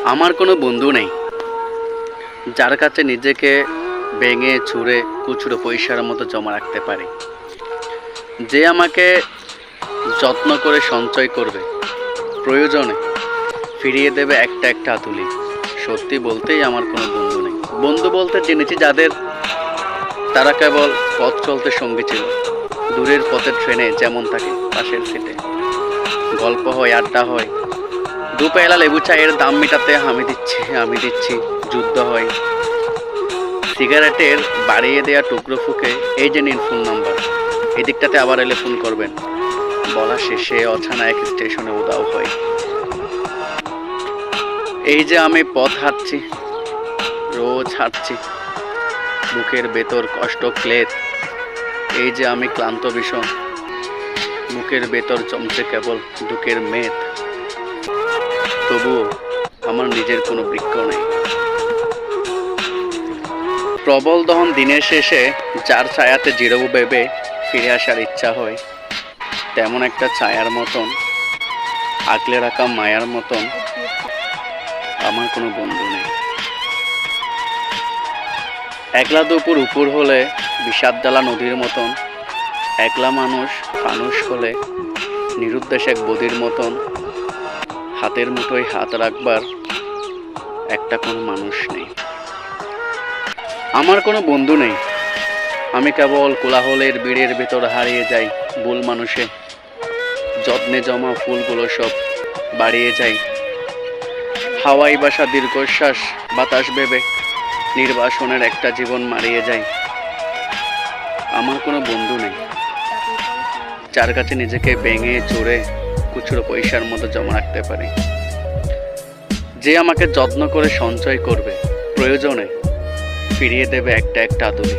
আমার কোনো বন্ধু নেই যার কাছে নিজেকে ভেঙে চুরে কুচুরো পয়সার মতো জমা রাখতে পারে, যে আমাকে যত্ন করে সঞ্চয় করবে, প্রয়োজনে ফিরিয়ে দেবে একটা একটা আতুলি। সত্যি বলতেই আমার কোনো বন্ধু নেই। বন্ধু বলতে জেনেছি যাদের, তারা কেবল পথ চলতে সঙ্গী ছিল। দূরের পথের ট্রেনে যেমন থাকে, পাশের সিটে গল্প হয়, আড্ডা হয়, দু পেলা লেবু চায়ের দাম মেটাতে আমি দিচ্ছি যুদ্ধ হয়। সিগারেটের বাড়িয়ে দেয়া টুকরো ফুকে এই যে নিন ফোন নাম্বার, এদিকটাতে আবার এলে ফোন করবেন, বলা শেষে অজানা এক স্টেশনে উদাও হয়। এই যে আমি পথ হাঁটছি, রোজ হাঁটছি, বুকের ভেতর কষ্ট ক্লেদ। এই যে আমি ক্লান্ত ভীষণ, বুকের ভেতর জমছে কেবল দুঃখের মেদ। তবুও আমার নিজের কোনো বৃক্ষ নেই। প্রবল দহন দিনের শেষে যার ছায়াতে জিরবো ভেবে ফিরে আসার ইচ্ছা হয়, তেমন একটা ছায়ার মতন, আগলে রাখা মায়ার মতন আমার কোনো বন্ধু নেই। একলা দুপুর উপর হলে বিষাদজ্বালা নদীর মতন, একলা মানুষ হলে নিরুদ্দেশ এক বদির মতন, হাতের মুঠোয় হাত রাখবার একটা কোনো মানুষ নেই। আমার কোনো বন্ধু নেই, আমি কেবল কোলাহলের ভিড়ের ভেতর হারিয়ে যাই ভুল মানুষে। যত্নে জমা ফুলগুলো সব বাড়িয়ে যাই, হাওয়াই বাসা দীর্ঘশ্বাস বাতাস ভেবে নির্বাসনের একটা জীবন মারিয়ে যায়। আমার কোনো বন্ধু নেই যার কাছে নিজেকে ভেঙে চড়ে খুচরো পয়সার মতো জমা রাখতে পারে, যে আমাকে যত্ন করে সঞ্চয় করবে, প্রয়োজনে ফিরিয়ে দেবে একটা একটা আতুলি।